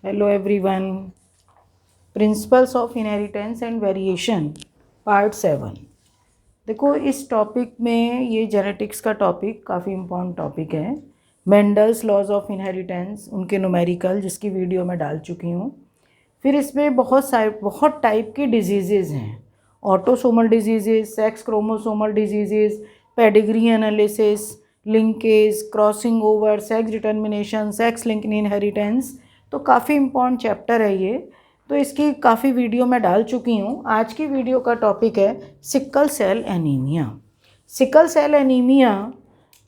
Hello everyone. Principles of inheritance and variation part 7। देखो, इस topic में ये जेनेटिक्स का टॉपिक काफ़ी इम्पोर्टेंट टॉपिक है। मेंडल्स लॉज ऑफ इनहेरिटेंस, उनके न्यूमेरिकल, जिसकी वीडियो मैं डाल चुकी हूँ। फिर इसमें बहुत टाइप की डिजीज़ेज़ हैं। Autosomal diseases, sex chromosomal diseases, pedigree analysis, linkage, crossing over, sex determination, sex linked inheritance. तो काफ़ी इम्पोर्टेंट चैप्टर है ये। तो इसकी काफ़ी वीडियो मैं डाल चुकी हूँ। आज की वीडियो का टॉपिक है sickle cell anaemia. Sickle cell anaemia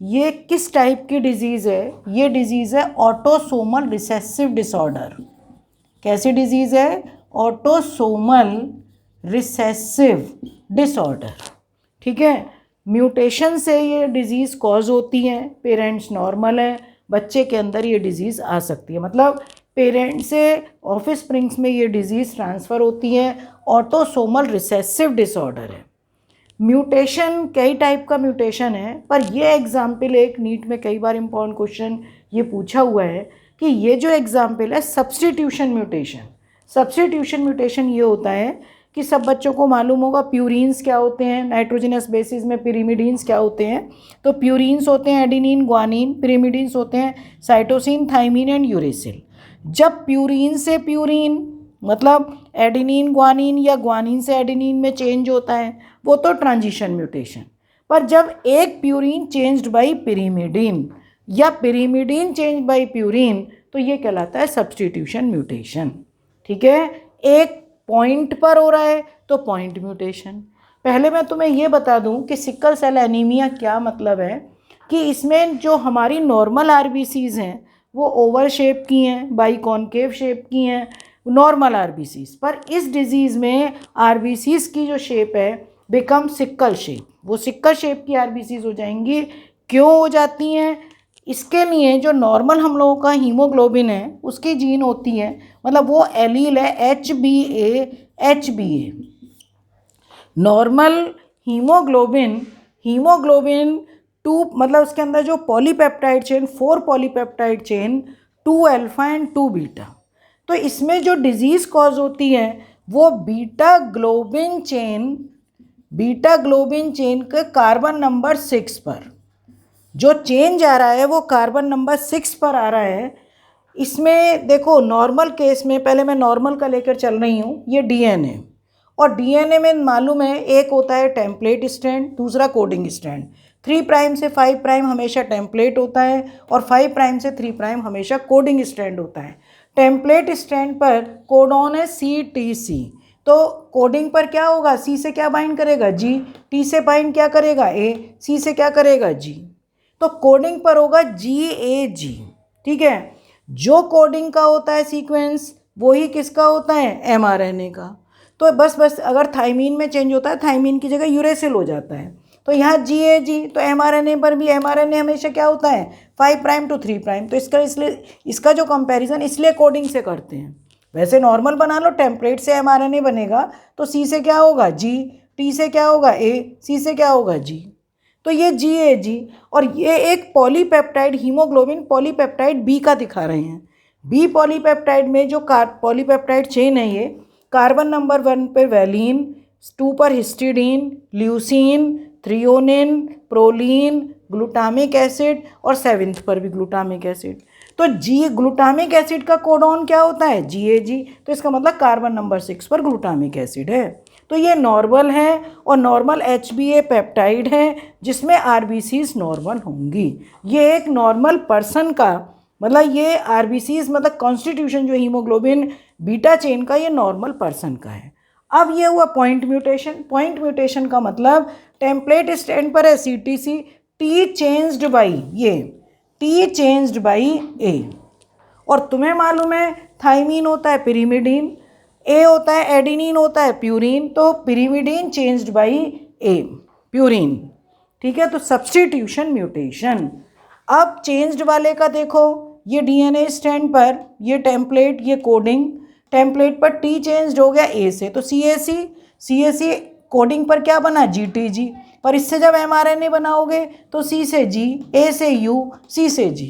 ये किस टाइप की डिजीज़ है? ये डिजीज़ है ऑटोसोमल रिसेसिव डिसऑर्डर। कैसी डिजीज़ है? Autosomal recessive disorder. ठीक है, म्यूटेशन से ये डिज़ीज़ कॉज होती है। पेरेंट्स नॉर्मल है, बच्चे के अंदर ये डिज़ीज़ आ सकती है। मतलब पेरेंट्स से ऑफस्प्रिंग्स में ये डिज़ीज़ ट्रांसफ़र होती है। ऑटोसोमल रिसेसिव डिसऑर्डर है। म्यूटेशन कई टाइप का म्यूटेशन है, पर ये एग्जाम्पल एक नीट में कई बार इम्पोर्टेंट क्वेश्चन ये पूछा हुआ है कि ये जो एग्जाम्पल है सब्स्टिट्यूशन म्यूटेशन। सब्स्टिट्यूशन म्यूटेशन ये होता है कि सब बच्चों को मालूम होगा प्यूरिन्स क्या होते हैं, नाइट्रोजनस बेसिस में पिरिमिडीन्स क्या होते हैं। तो प्यूरिन्स होते हैं एडिनिन, ग्वानिन, पिरिमिडीन्स होते हैं साइटोसिन, थाइमिन एंड यूरेसिल। जब प्यूरिन से प्यूरिन मतलब एडिनिन ग्वानिन या ग्वानिन से एडिनिन में चेंज होता है, वो तो ट्रांजिशन म्यूटेशन। पर जब एक प्यूरिन चेंज्ड बाय पिरिमिडीन या पिरिमिडीन चेंज बाय प्यूरिन, तो ये कहलाता है सब्स्टिट्यूशन म्यूटेशन। ठीक है, एक पॉइंट पर हो रहा है तो पॉइंट म्यूटेशन। पहले मैं तुम्हें ये बता दूं कि सिकल सेल एनीमिया क्या मतलब है। कि इसमें जो हमारी नॉर्मल आरबीसीज हैं वो ओवल शेप की हैं, बाई कॉनकेव शेप की हैं, नॉर्मल आरबीसीज। पर इस डिजीज़ में आरबीसीज की जो शेप है बिकम सिक्कल शेप। वो सिक्कल शेप की आरबीसीज हो जाएंगी। क्यों हो जाती हैं? इसके लिए जो नॉर्मल हम लोगों का हीमोग्लोबिन है उसकी जीन होती है, मतलब वो एलील है HbA। नॉर्मल हीमोग्लोबिन हीमोग्लोबिन 2 मतलब उसके अंदर जो polypeptide chain 4 polypeptide chain 2 alpha and 2 beta. तो इसमें जो डिजीज़ कॉज होती है वो बीटा ग्लोबिन चेन के कार्बन नंबर 6 पर जो चेंज आ रहा है वो कार्बन नंबर 6 पर आ रहा है। इसमें देखो, नॉर्मल केस में, पहले मैं नॉर्मल का लेकर चल रही हूँ, ये डीएनए। और डीएनए में मालूम है एक होता है टेम्पलेट स्ट्रैंड, दूसरा कोडिंग स्ट्रैंड। 3 प्राइम से 5 प्राइम हमेशा टेम्पलेट होता है और 5 प्राइम से 3 प्राइम हमेशा कोडिंग स्ट्रैंड होता है। टेम्पलेट स्ट्रैंड पर कोडॉन है CTC। तो कोडिंग पर क्या होगा? C से क्या बाइंड करेगा? G। T से बाइंड क्या करेगा? A। C से क्या करेगा? G। तो कोडिंग पर होगा GAG। ठीक है, जो कोडिंग का होता है सीक्वेंस वही किसका होता है? mRNA का। तो बस अगर थाइमीन में चेंज होता है, थाइमीन की जगह यूरेसिल हो जाता है। तो यहाँ GAG, तो mRNA पर भी mRNA हमेशा क्या होता है? 5 प्राइम टू 3 प्राइम। तो इसका जो कंपैरिजन इसलिए कोडिंग से करते हैं। वैसे नॉर्मल बना लो, टेम्पलेट से mRNA बनेगा तो C से क्या होगा? G, T से क्या होगा? A, C से क्या होगा? G। तो ये GAG। और ये एक पॉलीपेप्टाइड, हीमोग्लोबिन पॉलीपेप्टाइड B का दिखा रहे हैं। B पॉलीपेप्टाइड में जो पॉलीपेप्टाइड चेन है, ये कार्बन नंबर 1 पर वैलीन, 2 पर histidine, leucine, threonine, proline, glutamic acid और 7th पर भी ग्लूटामिक एसिड। तो ग्लूटामिक एसिड का कोडॉन क्या होता है? GAG। तो इसका मतलब कार्बन नंबर 6 पर ग्लूटामिक एसिड है। तो ये नॉर्मल है और नॉर्मल HbA पेप्टाइड है जिसमें आरबीसीज नॉर्मल होंगी। ये एक नॉर्मल पर्सन का मतलब ये आरबीसीज मतलब कॉन्स्टिट्यूशन जो हीमोग्लोबिन बीटा चेन का, ये नॉर्मल पर्सन का है। अब ये हुआ पॉइंट म्यूटेशन। पॉइंट म्यूटेशन का मतलब टेम्पलेट स्टैंड पर है CTC, T changed by A। और तुम्हें मालूम है थाइमीन होता है पिरिमिडीन, A होता है एडिनिन, होता है प्यूरिन। तो pyrimidine changed by A, purine. ठीक है, तो सब्स्टिट्यूशन म्यूटेशन। अब चेंज्ड वाले का देखो, ये डीएनए स्ट्रैंड पर ये टेम्पलेट, ये कोडिंग। टेम्पलेट पर T चेंज्ड हो गया A से, तो CAC कोडिंग पर क्या बना? GTG। पर इससे जब mRNA बनाओगे तो C से G, A से U, C से G।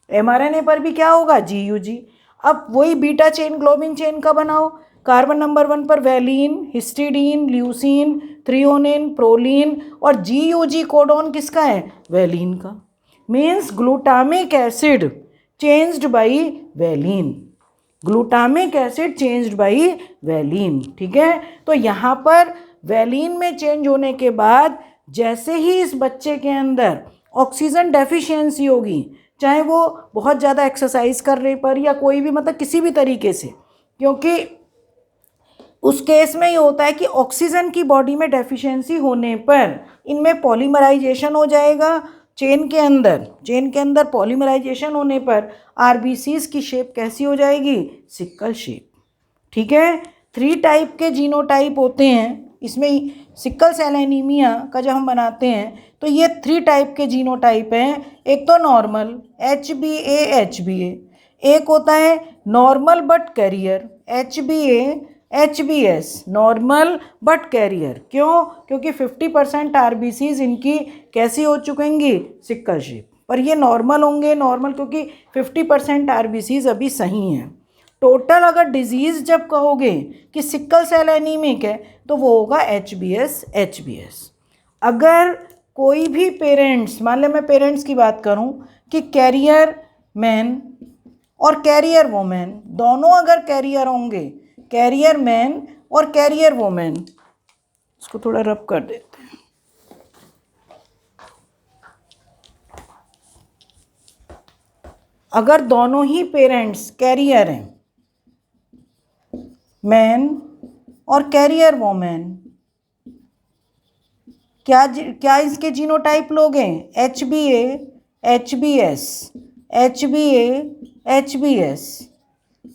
mRNA पर भी क्या होगा? GUG। अब वही बीटा चेन ग्लोबिन चेन का बनाओ, कार्बन नंबर 1 पर valine, histidine, leucine, threonine, proline, और GUG कोडॉन किसका है? वैलीन का। Means glutamic acid changed by valine, glutamic acid changed by valine. ठीक है, तो यहाँ पर वैलीन में चेंज होने के बाद जैसे ही इस बच्चे के अंदर ऑक्सीजन डेफिशिएंसी होगी, चाहे वो बहुत ज़्यादा एक्सरसाइज करने पर या कोई भी मतलब किसी भी तरीके से, क्योंकि उस केस में ये होता है कि ऑक्सीजन की बॉडी में डेफिशिएंसी होने पर इनमें पॉलीमराइजेशन हो जाएगा। चेन के अंदर पॉलीमराइजेशन होने पर आरबीसीज की शेप कैसी हो जाएगी? Sickle shape. ठीक है, 3 टाइप के जीनोटाइप होते हैं इसमें। सिक्कल सेल एनीमिया का जब हम बनाते हैं तो ये 3 टाइप के जीनोटाइप हैं। एक तो नॉर्मल HbA, एक होता है normal but carrier HbA/HbS, normal but carrier. क्यों? क्योंकि 50% आरबीसीज इनकी कैसी हो चुकेंगी? Sickle shape. पर ये नॉर्मल होंगे, नॉर्मल क्योंकि 50% आरबीसीज अभी सही हैं। टोटल अगर डिजीज़ जब कहोगे कि सिक्कल सेल एनीमिक है तो वो होगा HbS/HbS। अगर कोई भी पेरेंट्स, मान ले मैं पेरेंट्स की बात करूं कि कैरियर मैन और कैरियर वोमेन दोनों अगर कैरियर होंगे, कैरियर मैन और कैरियर वोमेन, इसको थोड़ा रब कर देते हैं। अगर दोनों ही पेरेंट्स कैरियर हैं, मैन और कैरियर वोमेन, क्या इसके जीनोटाइप लोग हैं? HbA/HbS।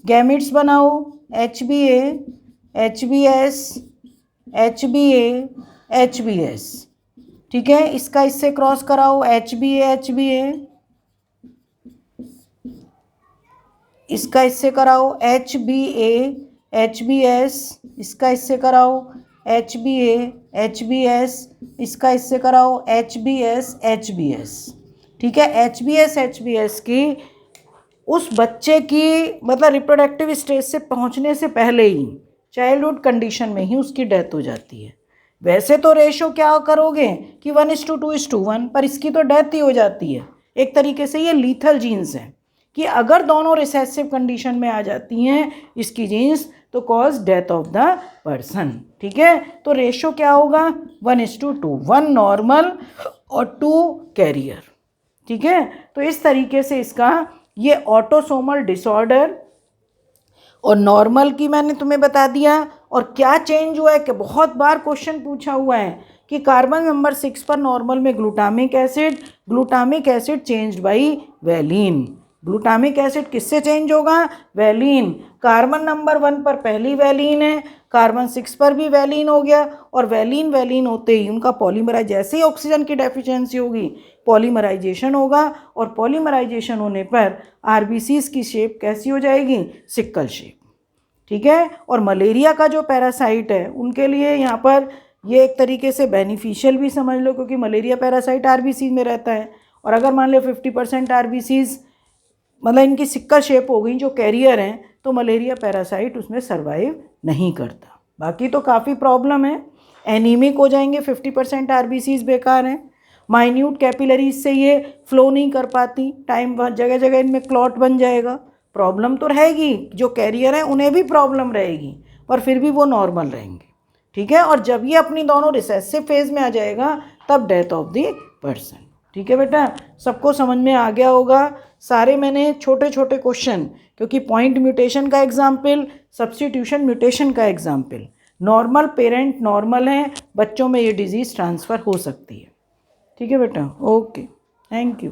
गैमिट्स बनाओ HbA/HbS। ठीक है, इसका इससे क्रॉस कराओ HbA/HbA, इसका इससे कराओ HbA/HbS, इसका इससे कराओ HbA/HbS, इसका इससे कराओ HbS/HbS। ठीक है, HbS/HbS की उस बच्चे की मतलब रिप्रोडक्टिव स्टेज से पहुंचने से पहले ही, चाइल्डहुड कंडीशन में ही उसकी डेथ हो जाती है। वैसे तो रेशो क्या करोगे कि 1:2:1, पर इसकी तो डेथ ही हो जाती है। एक तरीके से ये लीथल जीन्स हैं कि अगर दोनों रिसेसिव कंडीशन में आ जाती हैं इसकी जीन्स तो cause death of the person. ठीक है, तो रेशो क्या होगा? 1:2, 1 नॉर्मल और 2 कैरियर। ठीक है, तो इस तरीके से इसका ये ऑटोसोमल डिसऑर्डर और नॉर्मल की मैंने तुम्हें बता दिया। और क्या चेंज हुआ है कि बहुत बार क्वेश्चन पूछा हुआ है कि कार्बन नंबर 6 पर नॉर्मल में glutamic acid changed by valine. Glutamic acid किससे चेंज होगा? वैलीन। कार्बन नंबर 1 पर पहली वैलीन है, कार्बन 6 पर भी वैलीन हो गया, और वैलीन होते ही उनका पॉलीमराइज, जैसे ही ऑक्सीजन की डेफिशिएंसी होगी पॉलीमराइजेशन होगा, और पॉलीमराइजेशन होने पर आरबीसीज की शेप कैसी हो जाएगी? Sickle shape. ठीक है, और मलेरिया का जो पैरासाइट है उनके लिए यहाँ पर ये एक तरीके से बेनिफिशियल भी समझ लो, क्योंकि मलेरिया पैरासाइट आरबीसी में रहता है। और अगर मान लो 50% आरबीसीज मतलब इनकी सिक्कल शेप हो गई जो कैरियर हैं, तो मलेरिया पैरासाइट उसमें सर्वाइव नहीं करता। बाकी तो काफ़ी प्रॉब्लम है, एनीमिक हो जाएंगे, 50% आरबीसीज बेकार हैं, माइन्यूट कैपिलरीज से ये फ्लो नहीं कर पाती, टाइम जगह जगह इनमें क्लॉट बन जाएगा। प्रॉब्लम तो रहेगी, जो कैरियर हैं उन्हें भी प्रॉब्लम रहेगी, पर फिर भी वो नॉर्मल रहेंगे। ठीक है, और जब ये अपनी दोनों रिसेसिव फेज में आ जाएगा तब डेथ ऑफ द पर्सन। ठीक है बेटा, सबको समझ में आ गया होगा। सारे मैंने छोटे छोटे क्वेश्चन, क्योंकि पॉइंट म्यूटेशन का एग्जाम्पल, सब्स्टिट्यूशन म्यूटेशन का एग्जाम्पल, नॉर्मल पेरेंट नॉर्मल हैं, बच्चों में ये डिजीज़ ट्रांसफ़र हो सकती है। ठीक है बेटा, ओके, थैंक यू।